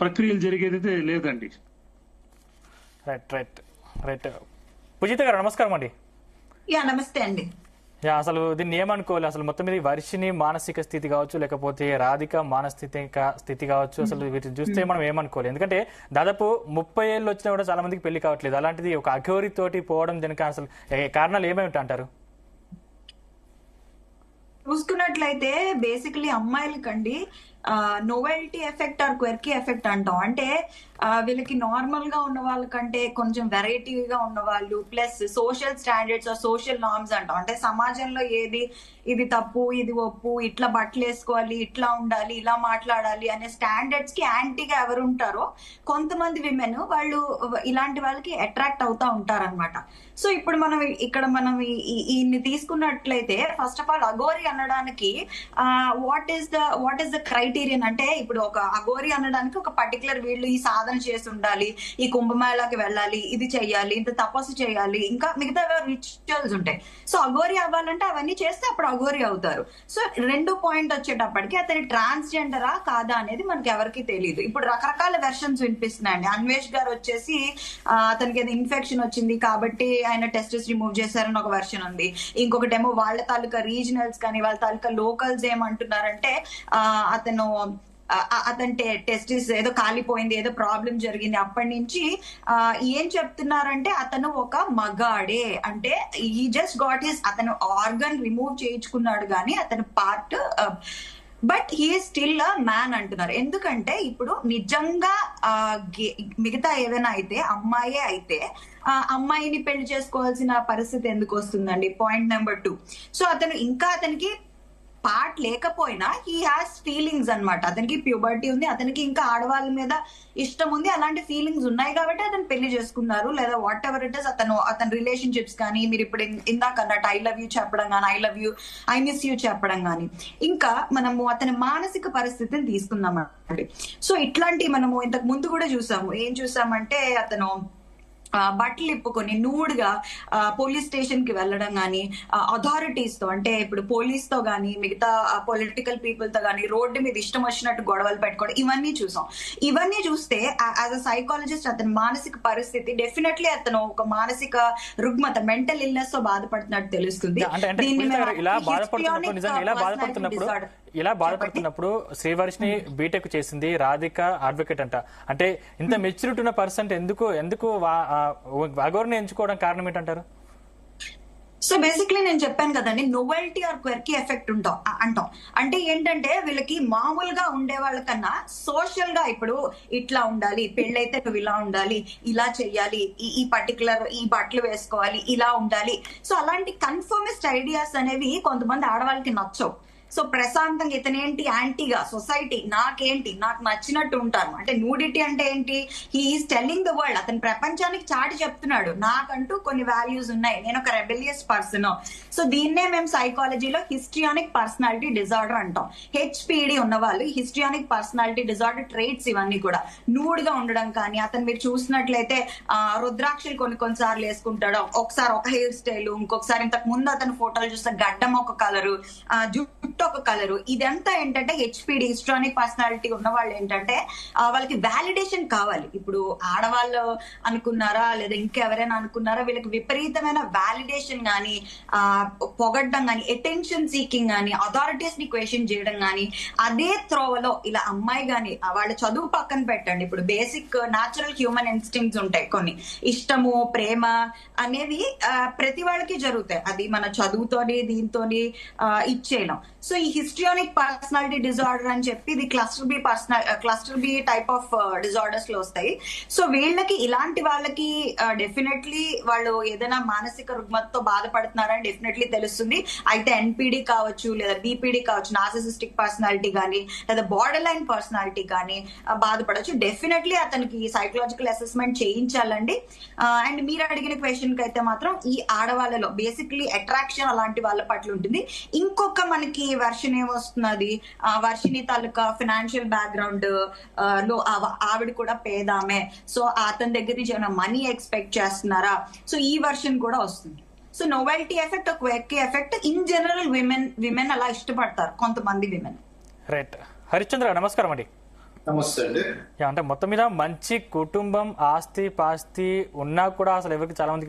ప్రక్రియలు జరిగేదైతే లేదండి. Right right right. పూజిత గారు నమస్కారం అండి. నమస్తే అండి. అసలు దీన్ని ఏమనుకోవాలి, అసలు మొత్తం మీద వర్షిని మానసిక స్థితి కావచ్చు, లేకపోతే రాధిక మానసిక స్థితి కావచ్చు, అసలు వీటిని చూస్తే మనం ఏమనుకోవాలి? ఎందుకంటే దాదాపు 30 ఏళ్ళు వచ్చినా కూడా చాలా మందికి పెళ్లి కావట్లేదు. అలాంటిది ఒక అఘోరి తోటి పోవడం దీనికి అసలు కారణాలు ఏమేమిటి అంటారు? చూసుకున్నట్లయితే బేసికలీ అమ్మాయిలకండి novelty effect or quirky effect అంటాం. అంటే వీళ్ళకి నార్మల్ గా ఉన్న వాళ్ళకంటే కొంచెం వెరైటీగా ఉన్న వాళ్ళు, plus social standards or social norms అంటాం. అంటే సమాజంలో ఇది తప్పు, ఇది ఒప్పు, ఇట్లా బట్టలు వేసుకోవాలి, ఇట్లా ఉండాలి, ఇలా మాట్లాడాలి అనే స్టాండర్డ్స్ కి యాంటీగా ఎవరు ఉంటారో కొంతమంది విమెన్ వాళ్ళు ఇలాంటి వాళ్ళకి అట్రాక్ట్ అవుతా ఉంటారన్నమాట. సో ఇప్పుడు మనం ఈయన్ని తీసుకున్నట్లయితే ఫస్ట్ ఆఫ్ ఆల్ అఘోరి అనడానికి వాట్ ఈస్ ద క్రైటీరియన్ అంటే, ఇప్పుడు ఒక అఘోరి అనడానికి ఒక పర్టికులర్ వీళ్ళు ఈ సాధన చేసి ఉండాలి, ఈ కుంభమేళాకి వెళ్ళాలి, ఇది చెయ్యాలి, ఇంత తపస్సు చేయాలి, ఇంకా మిగతా రిచువల్స్ ఉంటాయి. సో అఘోరి అవ్వాలంటే అవన్నీ చేస్తే అప్పుడు అఘోరి అవుతారు. సో రెండో పాయింట్ వచ్చేటప్పటికి అతని ట్రాన్స్జెండరా కాదా అనేది మనకి ఎవరికి తెలియదు. ఇప్పుడు రకరకాల వెర్షన్స్ వినిపిస్తున్నాయండి. అన్వేష్ గారు వచ్చేసి అతనికి ఏదో ఇన్ఫెక్షన్ వచ్చింది కాబట్టి ఆయన టెస్టెస్ రిమూవ్ చేశారని ఒక వెర్షన్ ఉంది. ఇంకొకటేమో వాళ్ళ తాలూకా రీజనల్స్ కానీ వాళ్ళ తాలూకా లోకల్స్ ఏమంటున్నారంటే అతని టెస్టిస్ ఏదో కాలిపోయింది, ఏదో ప్రాబ్లం జరిగింది, అప్పటి నుంచి ఏం చెప్తున్నారంటే అతను ఒక మగాడే, అంటే ఈ జస్ట్ గాట్ హిస్ అతను ఆర్గన్ రిమూవ్ చేయించుకున్నాడు కానీ అతని part, but he still a man అంటున్నారు. ఎందుకంటే ఇప్పుడు నిజంగా మిగతా ఏదైనా అయితే అమ్మాయే అయితే అమ్మాయిని పెళ్లి చేసుకోవాల్సిన పరిస్థితి ఎందుకు వస్తుందండి? Point number 2. సో అతనికి పార్ట్ లేకపోయినా హీ హ్యాస్ ఫీలింగ్స్ అనమాట. అతనికి ప్యూబర్టీ ఉంది, అతనికి ఇంకా ఆడవాళ్ళ మీద ఇష్టం ఉంది, అలాంటి ఫీలింగ్స్ ఉన్నాయి కాబట్టి అతను పెళ్లి చేసుకున్నారు. లేదా వాట్ ఎవర్ ఇట్ ఇస్ అతని రిలేషన్షిప్స్ కానీ, మీరు ఇప్పుడు ఇందాక అన్నట్టు ఐ లవ్ యూ చెప్పడం కానీ, ఐ మిస్ యూ చెప్పడం కానీ, ఇంకా మనము అతని మానసిక పరిస్థితిని తీసుకుందామండి. సో ఇట్లాంటి మనము ఇంతకు ముందు కూడా చూసాము. ఏం చూసామంటే అతను బట్టలు ఇప్పుకొని నూడ్గా పోలీస్ స్టేషన్ కి వెళ్ళడం కానీ, అథారిటీస్ తో అంటే ఇప్పుడు పోలీస్ తో కానీ మిగతా పొలిటికల్ పీపుల్ తో కానీ రోడ్డు మీద ఇష్టం వచ్చినట్టు గొడవలు పెట్టుకోవడం, ఇవన్నీ చూసాం. ఇవన్నీ చూస్తే యాజ్ అ సైకాలజిస్ట్ అతని మానసిక పరిస్థితి డెఫినెట్లీ అతను ఒక మానసిక రుగ్మత, మెంటల్ ఇల్నెస్ తో బాధపడుతున్నట్టు తెలుస్తుంది. ఇలా బాధపడుతున్నప్పుడు శ్రీవర్షిని బీటెక్ చేసింది, రాధిక అడ్వకేట్ అంట. అంటే ఇంత మెచ్యూరిటీ ఉన్న పర్సన్ ఎందుకు అఘోరిని ఎంచుకోవడం కారణం ఏంటంటారు? సో బేసిక్లీ నేను చెప్పాను కదండి, నోవెల్టీ ఆర్ క్వెర్కీ ఎఫెక్ట్ అంటాం. అంటే ఏంటంటే వీళ్ళకి మామూలుగా ఉండే వాళ్ళకన్నా సోషల్ గా ఇప్పుడు ఇట్లా ఉండాలి, పెళ్ళైతే నువ్వు ఇలా ఉండాలి, ఇలా చెయ్యాలి, ఈ పర్టికులర్ ఈ బట్టలు వేసుకోవాలి, ఇలా ఉండాలి. సో అలాంటి కన్ఫర్మిస్ట్ ఐడియాస్ అనేవి కొంతమంది ఆడవాళ్ళకి నచ్చవు. సో ప్రశాంతంగా ఇతనేంటి యాంటీగా సొసైటీ, నాకు నచ్చినట్టు ఉంటాను అంటే న్యూడిటీ అంటే ఏంటి? హీఈస్ టెల్లింగ్ ద వరల్డ్, అతని ప్రపంచానికి చాటి చెప్తున్నాడు నాకంటూ కొన్ని వాల్యూస్ ఉన్నాయి, నేను ఒక రెబెలియస్ పర్సన్. సో దీన్నే మేము సైకాలజీలో హిస్ట్రియానిక్ పర్సనాలిటీ డిజార్డర్ అంటాం. హెచ్పిడి ఉన్న వాళ్ళు హిస్ట్రియానిక్ పర్సనాలిటీ డిజార్డర్ ట్రేట్స్ ఇవన్నీ కూడా. నూడ్ గా ఉండడం కానీ, అతను మీరు చూసినట్లయితే రుద్రాక్షలు కొన్నిసార్లు వేసుకుంటాడు, ఒకసారి ఒక హెయిర్ స్టైల్, ఇంకొకసారి ఇంతకు ముందు అతని ఫోటోలు చూస్తే గడ్డం ఒక కలరు, జుట్టు ఒక కలరు. ఇదంతా ఏంటంటే హెచ్పిడి హిస్ట్రానిక్ పర్సనాలిటీ ఉన్న వాళ్ళు ఏంటంటే వాళ్ళకి వ్యాలిడేషన్ కావాలి. ఇప్పుడు ఆడవాళ్ళు అనుకున్నారా లేదా ఇంకెవరైనా అనుకున్నారా, వీళ్ళకి విపరీతమైన వ్యాలిడేషన్ కానీ, పొగడ్డం కానీ, అటెన్షన్ సీకింగ్ కానీ, అథారిటీస్ ని క్వశ్చన్ చేయడం కానీ, అదే త్రోవలో ఇలా అమ్మాయి కానీ వాళ్ళ చదువు పక్కన పెట్టండి, ఇప్పుడు బేసిక్ న్యాచురల్ హ్యూమన్ ఇన్స్టింక్ట్స్ ఉంటాయి కొన్ని, ఇష్టము ప్రేమ అనేవి ప్రతి వాళ్ళకి జరుగుతాయి. అది మన చదువుతోని దీంతోని ఇచ్చేయడం. సో ఈ హిస్ట్రియానిక్ పర్సనాలిటీ డిజార్డర్ అని చెప్పి ఇది cluster B type of disorders లో వస్తాయి. సో వీళ్ళకి ఇలాంటి వాళ్ళకి డెఫినెట్లీ వాళ్ళు ఏదైనా మానసిక రుగ్మతతో బాధపడుతున్నారని డెఫినెట్లీ తెలుస్తుంది. అయితే ఎన్పిడి కావచ్చు లేదా బిపిడి కావచ్చు, నార్సిసిస్టిక్ పర్సనాలిటీ కానీ లేదా బార్డర్ లైన్ పర్సనాలిటీ కానీ బాధపడవచ్చు. డెఫినెట్లీ అతనికి సైకలాజికల్ అసెస్మెంట్ చేయించాలండి. అండ్ మీరు అడిగిన క్వశ్చన్ కి అయితే మాత్రం ఈ ఆడవాళ్ళలో బేసిక్లీ అట్రాక్షన్ అలాంటి వాళ్ళ పట్ల ఉంటుంది. ఇంకొక మనకి వర్షన్ ఏమొస్తున్నది, వర్షిని తాలూకా ఫైనాన్షియల్ బ్యాక్గ్రౌండ్ లో ఆవిడ కూడా పేదామే, సో అతని దగ్గర నుంచి ఏమైనా మనీ ఎక్స్పెక్ట్ చేస్తున్నారా, సో ఈ వర్షన్ కూడా వస్తుంది. So novelty effect, quirky effect, in general women అలా ఇష్టపడతారు కొంతమంది విమెన్. రైట్. హరిశ్చంద్ర నమస్కారం అండి. నమస్తే అండి. అంటే మొత్తం మీద మంచి కుటుంబం, ఆస్తి పాస్తి ఉన్నా కూడా అసలు ఎవరికి చాలా మందికి